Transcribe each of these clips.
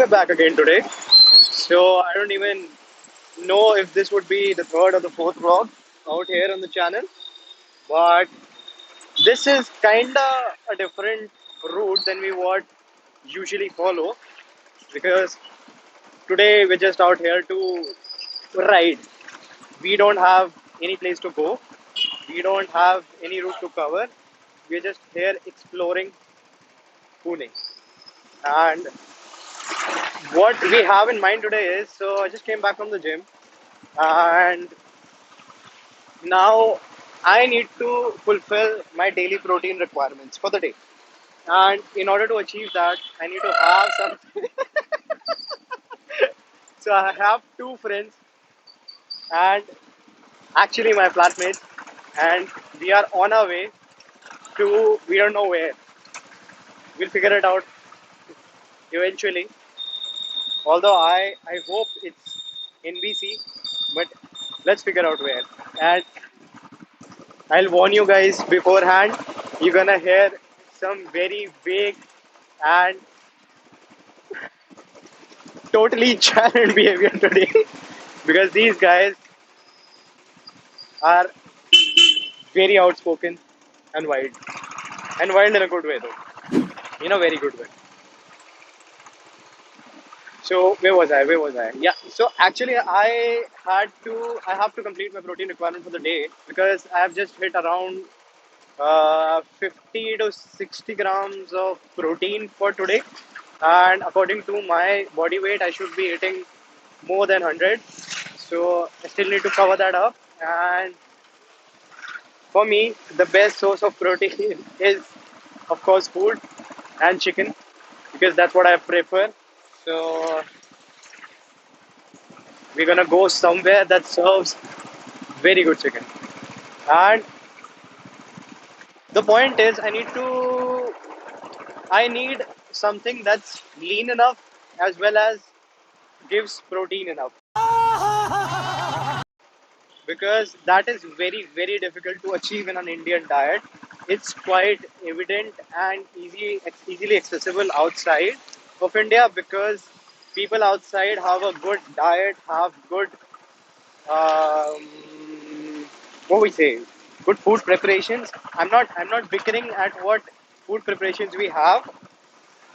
back again today. So I don't even know if this would be the third or the fourth vlog out here on the channel, but this is kinda a different route than we would usually follow because today we're just out here to ride. We don't have any place to go. We don't have any route to cover. We're just here exploring Pune. And what we have in mind today is so I just came back from the gym and now I need to fulfill my daily protein requirements for the day. And in order to achieve that, I need to have something. So I have two friends and actually my flatmates, and we are on our way to we don't know where. We'll figure it out eventually. Although I hope it's NBC, but let's figure out where. And I'll warn you guys beforehand, you're gonna hear some very vague and totally challenged behavior today because these guys are very outspoken and wild. And wild in a good way though. In a very good way. So where was I? Where was I? Yeah. So actually, I have to complete my protein requirement for the day because I have just hit around 50 to 60 grams of protein for today. And according to my body weight, I should be eating more than 100. So I still need to cover that up. And for me, the best source of protein is, of course, food and chicken because that's what I prefer. So we're gonna go somewhere that serves very good chicken. And the point is, I need something that's lean enough as well as gives protein enough because that is very difficult to achieve in an Indian diet. It's quite evident and easily accessible outside of India because people outside have a good diet, have good what we say, good food preparations. I'm not bickering at what food preparations we have.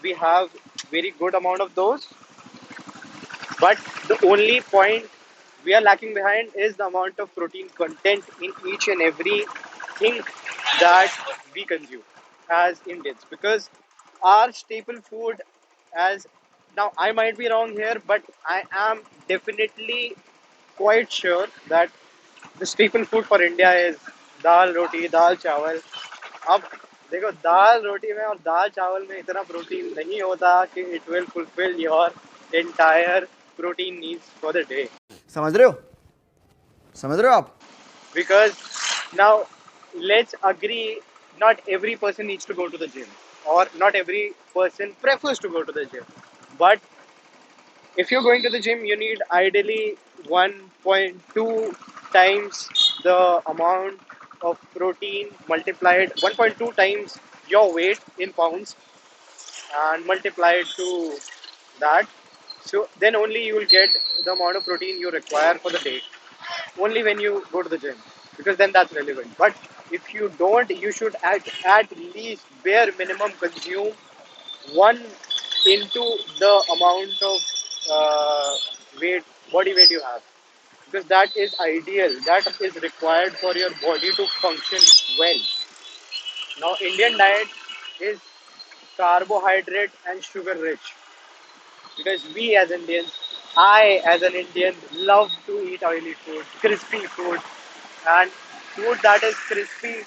We have very good amount of those, but the only point we are lacking behind is the amount of protein content in each and every thing that we consume as Indians. Because our staple food, as now I might be wrong here, but I am definitely quite sure that the staple food for India is दाल रोटी दाल चावल. अब देखो दाल रोटी में और दाल चावल में इतना protein नहीं होता कि it will fulfill your entire protein needs for the day. समझ रहे हो समझ रहे हो आप Because now let's agree, not every person needs to go to the gym, or not every person prefers to go to the gym. But if you're going to the gym, you need ideally 1.2 times the amount of protein multiplied 1.2 times your weight in pounds and multiply it to that. So then only you will get the amount of protein you require for the day. Only when you go to the gym, because then that's relevant. But if you don't, you should at least bare minimum consume one into the amount of uh, weight, body weight you have, because that is ideal. That is required for your body to function well. Now, Indian diet is carbohydrate and sugar rich because we as Indians, I as an Indian, love to eat oily food, crispy food, and food that is crispy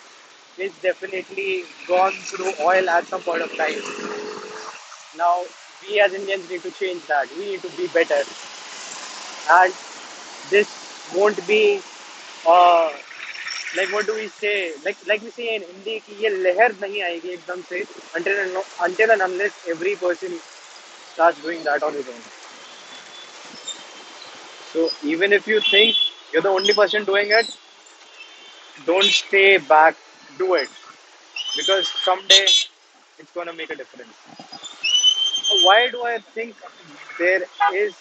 is definitely gone through oil at some point of time. Now, we as Indians need to change that. We need to be better, and this won't be uh, like what do we say? Like we say in Hindi कि ये लहर नहीं आएगी एकदम से until and unless every person starts doing that on his own. So even if you think you're the only person doing it, don't stay back. Do it because someday it's gonna make a difference. Why do I think there is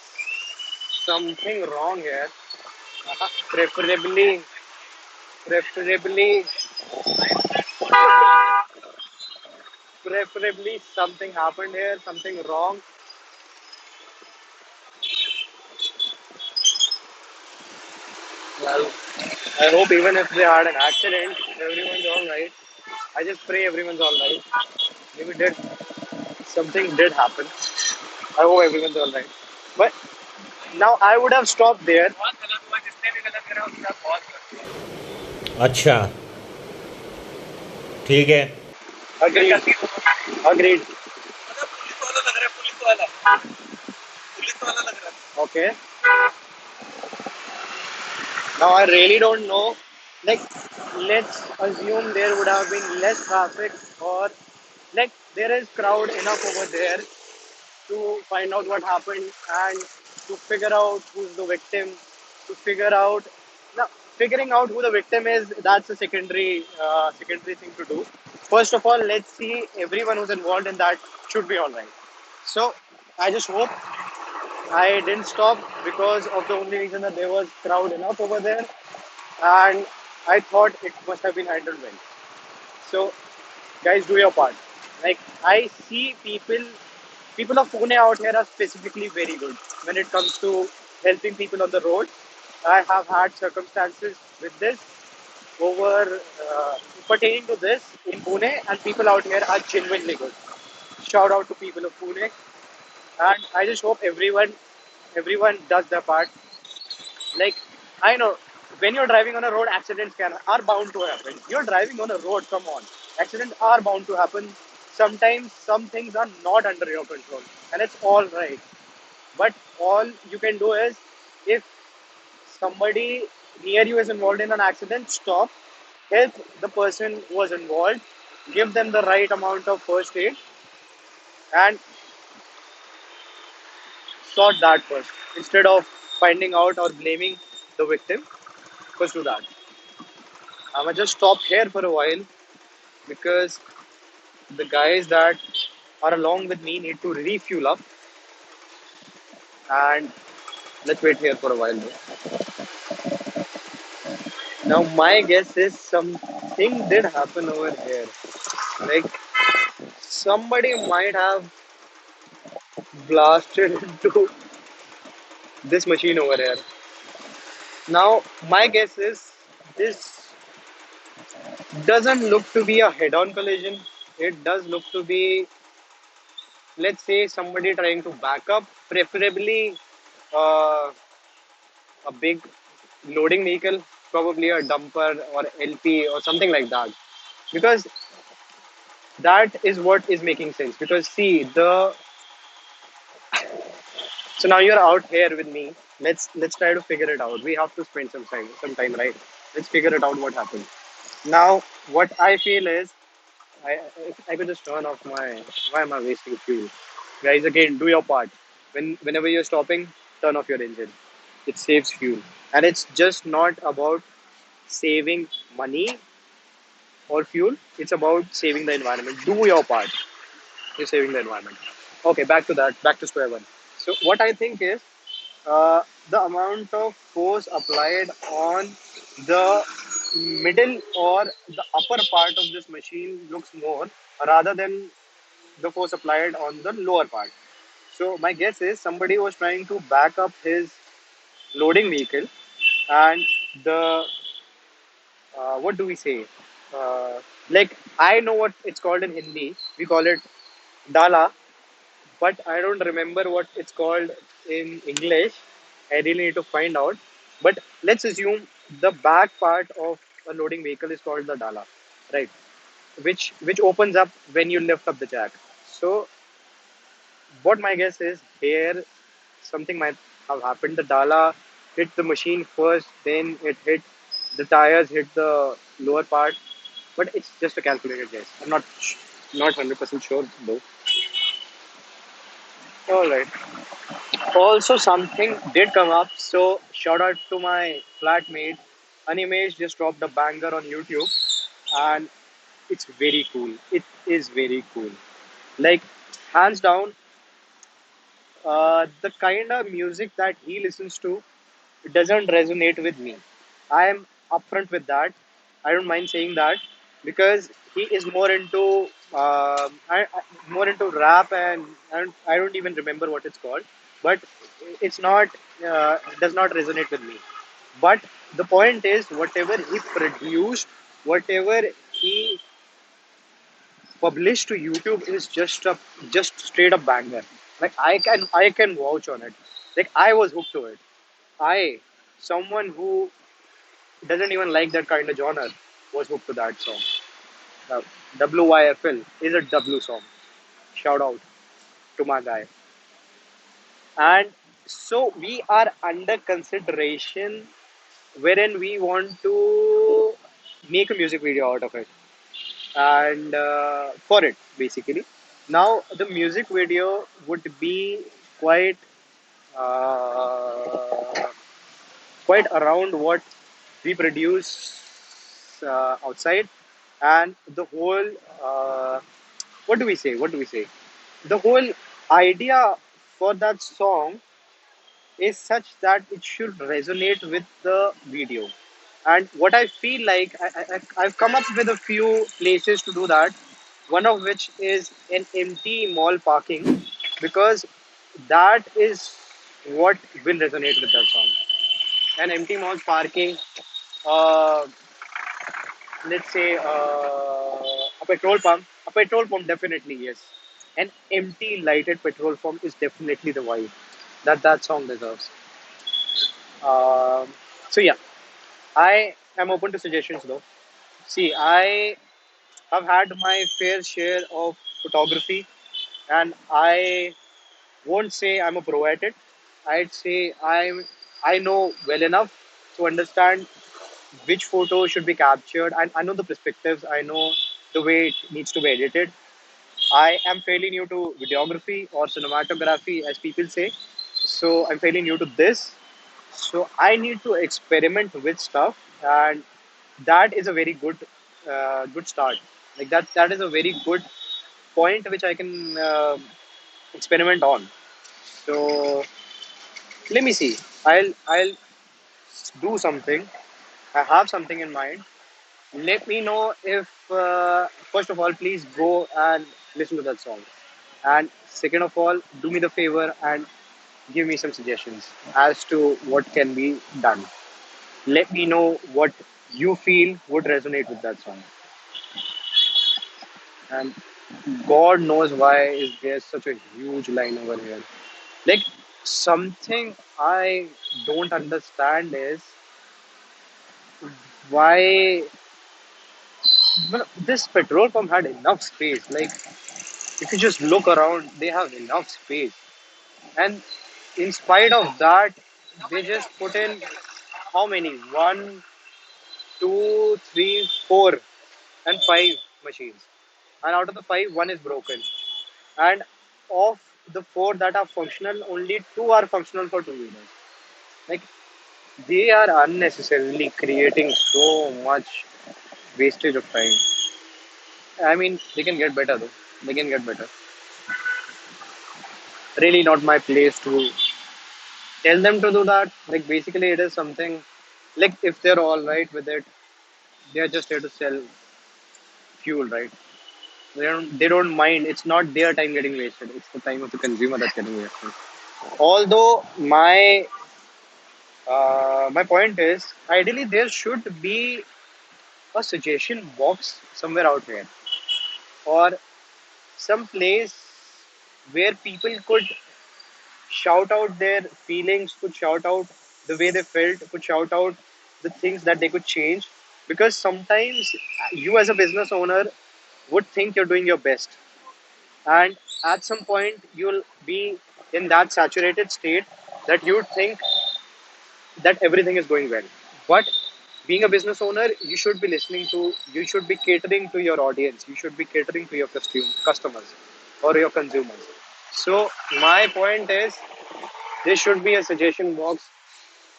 something wrong here? Preferably, preferably, preferably something happened here, something wrong. Well, I hope even if they had an accident, everyone's all right. I just pray everyone's all right. Maybe did something did happen. I hope everyone's all right. But now I would have stopped there. अच्छा, ठीक है। Agreed. Agreed. Okay. Now I really don't know. Like, let's assume there would have been less traffic, or like there is crowd enough over there to find out what happened and to figure out who's the victim, to figure out now figuring out who the victim is, that's a secondary thing to do. First of all, let's see everyone who's involved in that should be all right. So I just hope I didn't stop because of the only reason that there was crowd enough over there, and I thought it must have been handled well. So guys, do your part. Like, I see people of Pune out here are specifically very good when it comes to helping people on the road. I have had circumstances with this over pertaining to this in Pune, and people out here are genuinely good. Shout out to people of Pune, and I just hope everyone does their part. Like, I know when you're driving on a road, accidents are bound to happen. You're driving on a road, come on. Accidents are bound to happen. Sometimes some things are not under your control, and it's all right. But all you can do is, if somebody near you is involved in an accident, stop, help the person who was involved, give them the right amount of first aid, and sort that first. Instead of finding out or blaming the victim, first do that. I'm gonna just stop here for a while because the guys that are along with me need to refuel up, and let's wait here for a while though. Now my guess is something did happen over here. Like, somebody might have blasted into this machine over here. Now my guess is this doesn't look to be a head-on collision. It does look to be, let's say, somebody trying to back up, preferably uh, a big loading vehicle, probably a dumper or LP or something like that. Because that is what is making sense. Because see, so now you're out here with me. Let's try to figure it out. We have to spend some time, right? Let's figure it out what happened. Now, what I feel is, if I could just turn off my. Why am I wasting fuel? Guys, again, do your part. Whenever you're stopping, turn off your engine. It saves fuel, and it's just not about saving money or fuel. It's about saving the environment. Do your part. You're saving the environment. Okay, back to that. Back to square one. So what I think is, the amount of force applied on the middle or the upper part of this machine looks more rather than the force applied on the lower part. So my guess is somebody was trying to back up his loading vehicle, and the what do we say? Like, I know what it's called in Hindi. We call it dala, but I don't remember what it's called in English. I really need to find out. But let's assume the back part of a loading vehicle is called the dala, right? Which opens up when you lift up the jack. So what my guess is here, something might have happened. The Dala hit the machine first, then it hit the tires, hit the lower part. But it's just a calculated guess. I'm not 100% sure though. All right. Also, something did come up. So shout out to my flatmate. Animage just dropped a banger on YouTube, and it's very cool. It is very cool. Like, hands down, the kind of music that he listens to doesn't resonate with me. I am upfront with that. I don't mind saying that because he is more into more into rap, and I don't even remember what it's called, but it's not does not resonate with me. But the point is, whatever he produced, whatever he published to YouTube is just straight up banger. Like I can vouch on it. Like I was hooked to it. I, someone who doesn't even like that kind of genre, was hooked to that song. Now, WYFL is a W song. Shout out to my guy. And so we are under consideration wherein we want to make a music video out of it, and for it basically. Now the music video would be quite uh, quite around what we produce outside, and the whole what do we say? What do we say? The whole idea for that song is such that it should resonate with the video. And what I feel like, I've come up with a few places to do that. One of which is an empty mall parking, because that is what will resonate with that song. An empty mall parking, uh, let's say a petrol pump definitely yes. An empty lighted petrol pump is definitely the vibe that that song deserves. Um, so yeah, I am open to suggestions though. See, I have had my fair share of photography, and I won't say I'm a pro at it. I'd say I know well enough to understand which photo should be captured, and I know the perspectives. I know the way it needs to be edited. I am fairly new to videography or cinematography, as people say. So I'm fairly new to this. So I need to experiment with stuff, and that is a very good start. Like that is a very good point which I can experiment on. So let me see. I'll do something. I have something in mind. Let me know if first of all, please go and listen to that song, and second of all, do me the favor and give me some suggestions as to what can be done. Let me know what you feel would resonate with that song. And God knows why is there such a huge line over here. Like, something I don't understand is why, well, this petrol pump had enough space. Like, if you just look around, they have enough space. And in spite of that, they just put in how many? One, two, three, four, and five machines. And out of the five, one is broken. And of the four that are functional, only two are functional for two wheelers. Like, they are unnecessarily creating so much wastage of time. I mean, they can get better though. They can get better. Really, not my place to tell them to do that. Like, basically, it is something like if they're all right with it, they are just here to sell fuel, right? They don't mind. It's not their time getting wasted. It's the time of the consumer that's getting wasted. Although my point is, ideally there should be a suggestion box somewhere out here, or some place where people could shout out their feelings, could shout out the way they felt, could shout out the things that they could change. Because sometimes you, as a business owner, would think you're doing your best, and at some point, you'll be in that saturated state that you would think that everything is going well. But being a business owner, you should be catering to your audience, you should be catering to your customers or your consumers. So, my point is, there should be a suggestion box.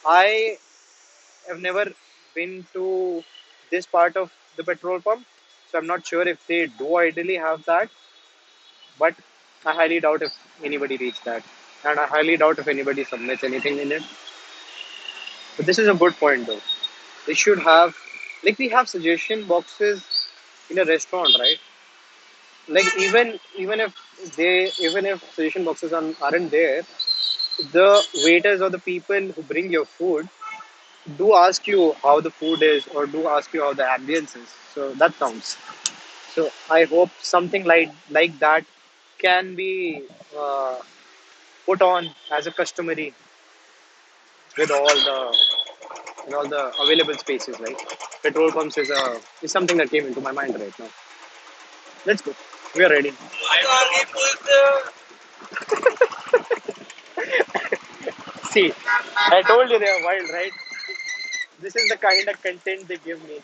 I have never been to this part of the petrol pump, so I'm not sure if they do ideally have that, but I highly doubt if anybody reads that. and I highly doubt if anybody submits anything in it. But this is a good point, though. They should have, like, we have suggestion boxes in a restaurant, right? Like, even if suggestion boxes aren't there, the waiters or the people who bring your food do ask you how the food is or do ask you how the ambience is. So that counts. So I hope something like that can be uh, put on as a customary with all the available spaces, right? Petrol pumps is something that came into my mind right now. Let's go. We are ready. See, I told you they are wild, right? This is the kind of content they give me.